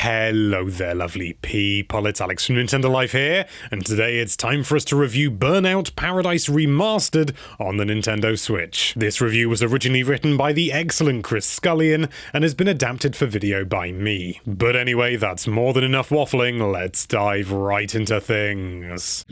Hello there, lovely people, it's Alex from Nintendo Life here, and today it's time for us to review Burnout Paradise Remastered on the Nintendo Switch. This review was originally written by the excellent Chris Scullion, and has been adapted for video by me. But anyway, that's more than enough waffling, let's dive right into things.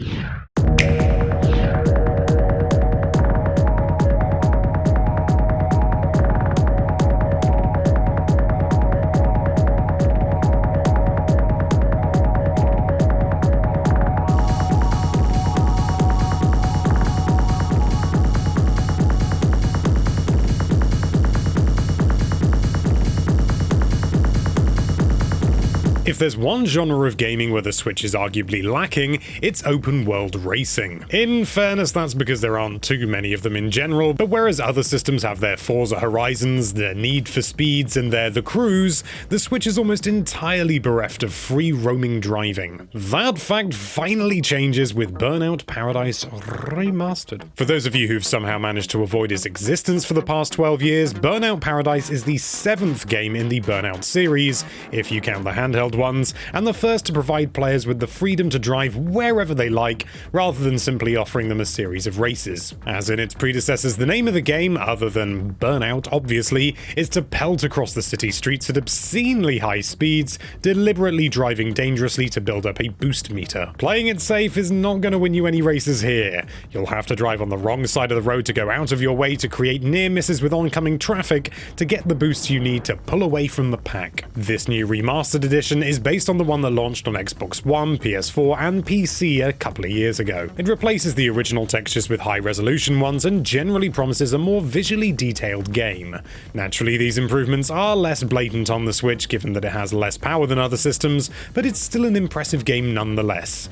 If there's one genre of gaming where the Switch is arguably lacking, it's open world racing. In fairness, that's because there aren't too many of them in general, but whereas other systems have their Forza Horizons, their Need for Speeds, and their The Cruise, the Switch is almost entirely bereft of free roaming driving. That fact finally changes with Burnout Paradise Remastered. For those of you who've somehow managed to avoid its existence for the past 12 years, Burnout Paradise is the 7th game in the Burnout series, if you count the handheld ones, and the first to provide players with the freedom to drive wherever they like, rather than simply offering them a series of races. As in its predecessors, the name of the game, other than Burnout obviously, is to pelt across the city streets at obscenely high speeds, deliberately driving dangerously to build up a boost meter. Playing it safe is not going to win you any races here. You'll have to drive on the wrong side of the road to go out of your way to create near misses with oncoming traffic to get the boosts you need to pull away from the pack. This new remastered edition is based on the one that launched on Xbox One, PS4, and PC a couple of years ago. It replaces the original textures with high-resolution ones and generally promises a more visually detailed game. Naturally, these improvements are less blatant on the Switch given that it has less power than other systems, but it's still an impressive game nonetheless.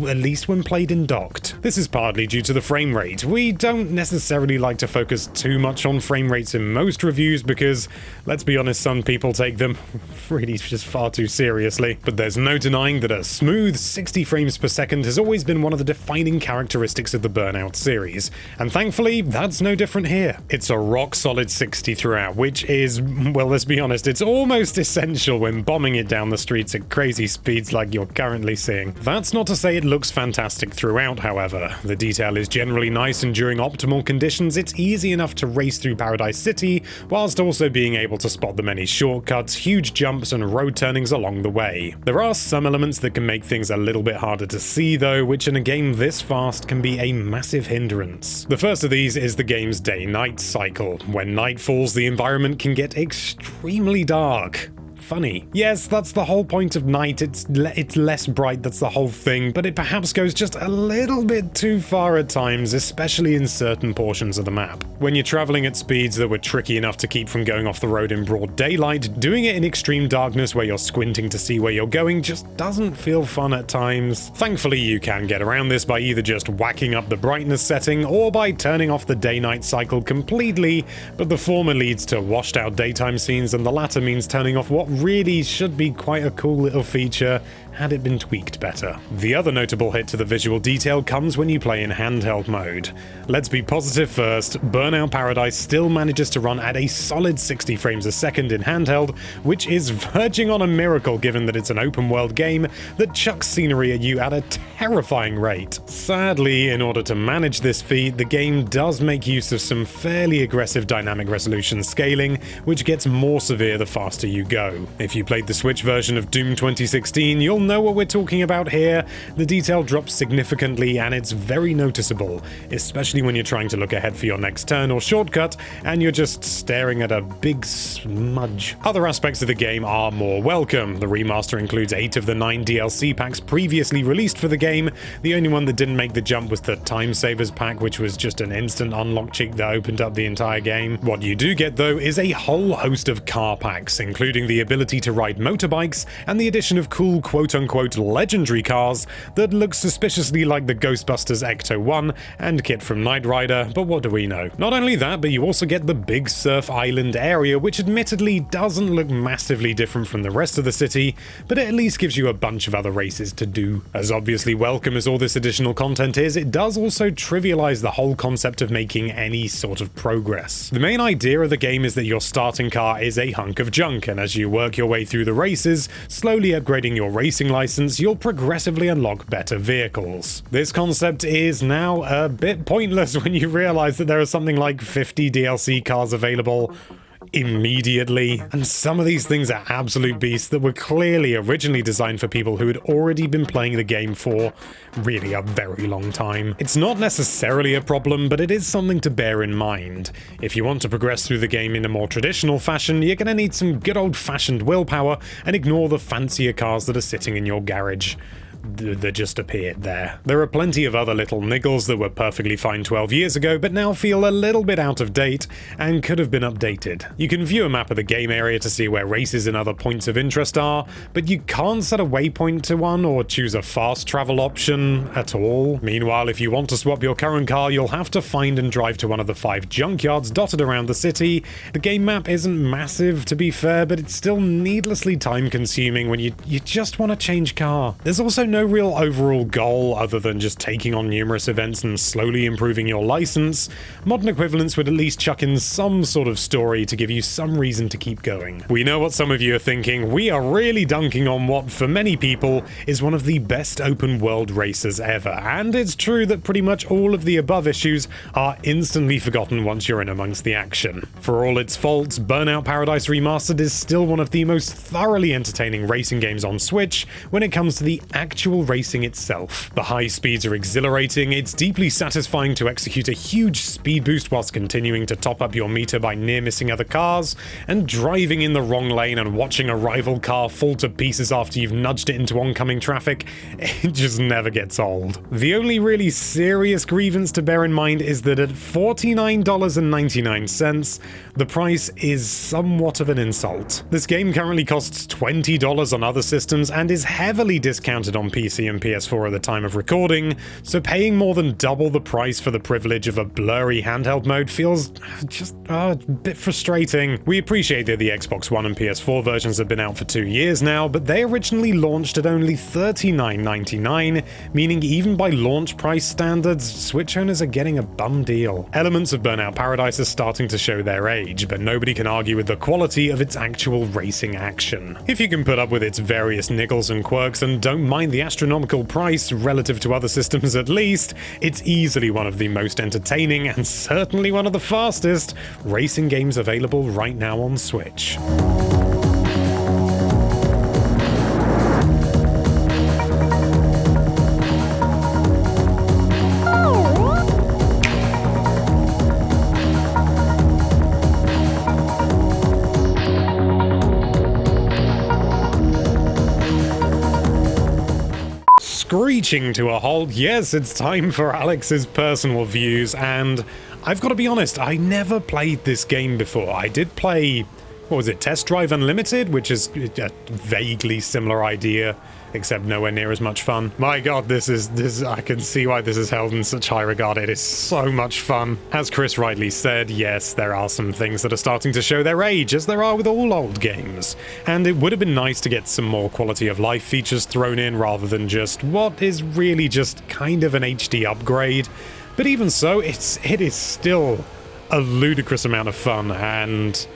At least when played in docked. This is partly due to the frame rate. We don't necessarily like to focus too much on frame rates in most reviews because, let's be honest, some people take them really just far too seriously. But there's no denying that a smooth 60 frames per second has always been one of the defining characteristics of the Burnout series, and thankfully that's no different here. It's a rock solid 60 throughout, which is, well, let's be honest, it's almost essential when bombing it down the streets at crazy speeds like you're currently seeing. That's not to say it looks fantastic throughout, however. The detail is generally nice, and during optimal conditions it's easy enough to race through Paradise City, whilst also being able to spot the many shortcuts, huge jumps, and road turnings along the way. There are some elements that can make things a little bit harder to see though, which in a game this fast can be a massive hindrance. The first of these is the game's day-night cycle. When night falls, the environment can get extremely dark. Funny. Yes, that's the whole point of night, it's less bright, that's the whole thing, but it perhaps goes just a little bit too far at times, especially in certain portions of the map. When you're traveling at speeds that were tricky enough to keep from going off the road in broad daylight, doing it in extreme darkness where you're squinting to see where you're going just doesn't feel fun at times. Thankfully, you can get around this by either just whacking up the brightness setting or by turning off the day-night cycle completely, but the former leads to washed out daytime scenes and the latter means turning off what really should be quite a cool little feature had it been tweaked better. The other notable hit to the visual detail comes when you play in handheld mode. Let's be positive first, Burnout Paradise still manages to run at a solid 60 frames a second in handheld, which is verging on a miracle given that it's an open world game that chucks scenery at you at a terrifying rate. Sadly, in order to manage this feat, the game does make use of some fairly aggressive dynamic resolution scaling, which gets more severe the faster you go. If you played the Switch version of Doom 2016, you'll know what we're talking about here. The detail drops significantly and it's very noticeable, especially when you're trying to look ahead for your next turn or shortcut and you're just staring at a big smudge. Other aspects of the game are more welcome. The remaster includes 8 of the 9 DLC packs previously released for the game. The only one that didn't make the jump was the Time Savers pack, which was just an instant unlock cheat that opened up the entire game. What you do get though is a whole host of car packs, including the ability to ride motorbikes and the addition of cool quote quote-unquote legendary cars that look suspiciously like the Ghostbusters Ecto-1 and Kit from Knight Rider, but what do we know? Not only that, but you also get the Big Surf Island area, which admittedly doesn't look massively different from the rest of the city, but it at least gives you a bunch of other races to do. As obviously welcome as all this additional content is, it does also trivialize the whole concept of making any sort of progress. The main idea of the game is that your starting car is a hunk of junk, and as you work your way through the races, slowly upgrading your racing license, you'll progressively unlock better vehicles. This concept is now a bit pointless when you realize that there are something like 50 DLC cars available immediately, and some of these things are absolute beasts that were clearly originally designed for people who had already been playing the game for really a very long time. It's not necessarily a problem, but it is something to bear in mind. If you want to progress through the game in a more traditional fashion, you're gonna need some good old-fashioned willpower and ignore the fancier cars that are sitting in your garage that just appeared there. There are plenty of other little niggles that were perfectly fine 12 years ago, but now feel a little bit out of date and could have been updated. You can view a map of the game area to see where races and other points of interest are, but you can't set a waypoint to one or choose a fast travel option at all. Meanwhile, if you want to swap your current car, you'll have to find and drive to one of the 5 junkyards dotted around the city. The game map isn't massive, to be fair, but it's still needlessly time-consuming when you just want to change car. There's also no real overall goal other than just taking on numerous events and slowly improving your license. Modern equivalents would at least chuck in some sort of story to give you some reason to keep going. We know what some of you are thinking. We are really dunking on what, for many people, is one of the best open world races ever, and it's true that pretty much all of the above issues are instantly forgotten once you're in amongst the action. For all its faults, Burnout Paradise Remastered is still one of the most thoroughly entertaining racing games on Switch when it comes to the actual racing itself. The high speeds are exhilarating, it's deeply satisfying to execute a huge speed boost whilst continuing to top up your meter by near missing other cars, and driving in the wrong lane and watching a rival car fall to pieces after you've nudged it into oncoming traffic, it just never gets old. The only really serious grievance to bear in mind is that at $49.99, the price is somewhat of an insult. This game currently costs $20 on other systems and is heavily discounted on PC and PS4 at the time of recording, so paying more than double the price for the privilege of a blurry handheld mode feels just a bit frustrating. We appreciate that the Xbox One and PS4 versions have been out for 2 years now, but they originally launched at only $39.99, meaning even by launch price standards, Switch owners are getting a bum deal. Elements of Burnout Paradise are starting to show their age, but nobody can argue with the quality of its actual racing action. If you can put up with its various niggles and quirks and don't mind the astronomical price relative to other systems at least, it's easily one of the most entertaining and certainly one of the fastest racing games available right now on Switch. Screeching to a halt, yes, it's time for Alex's personal views, and I've got to be honest, I never played this game before. I did play, what was it, Test Drive Unlimited, which is a vaguely similar idea, except nowhere near as much fun. My god, this I can see why this is held in such high regard. It is so much fun. As Chris rightly said, yes, there are some things that are starting to show their age, as there are with all old games. And it would have been nice to get some more quality of life features thrown in rather than just what is really just kind of an HD upgrade. But even so, it is still a ludicrous amount of fun, and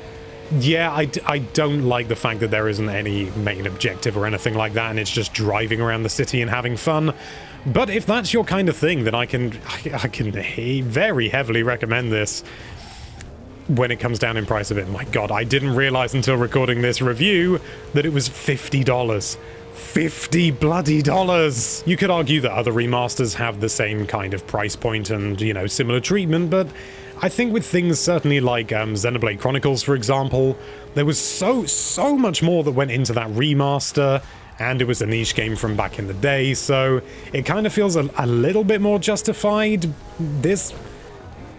yeah, I don't like the fact that there isn't any main objective or anything like that, and it's just driving around the city and having fun. But if that's your kind of thing, then I can very heavily recommend this when it comes down in price of it. My god, I didn't realize until recording this review that it was $50. $50 bloody dollars! You could argue that other remasters have the same kind of price point and, you know, similar treatment, but I think with things certainly like Xenoblade Chronicles, for example, there was so much more that went into that remaster, and it was a niche game from back in the day, so it kind of feels a little bit more justified. This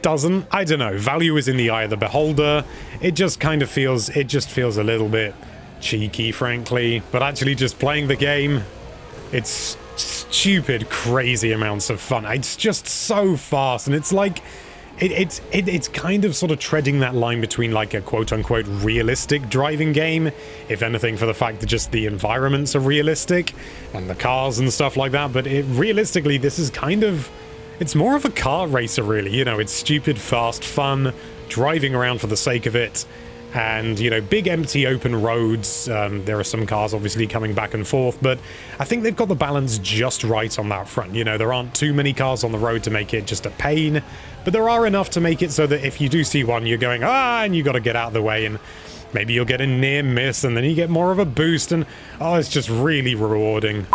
doesn't. I don't know. Value is in the eye of the beholder. It just kind of feels, a little bit cheeky, frankly, but actually just playing the game, It's stupid, crazy amounts of fun. It's just so fast, and it's like it's kind of sort of treading that line between like a quote-unquote realistic driving game, if anything, for the fact that just the environments are realistic and the cars and stuff like that. But realistically, this is kind of, it's more of a car racer, really. You know, it's stupid, fast, fun, driving around for the sake of it. And, you know, big empty open roads. There are some cars obviously coming back and forth, but I think they've got the balance just right on that front. You know, there aren't too many cars on the road to make it just a pain, but there are enough to make it so that if you do see one, you're going, and you got to get out of the way, and maybe you'll get a near miss, and then you get more of a boost, and it's just really rewarding.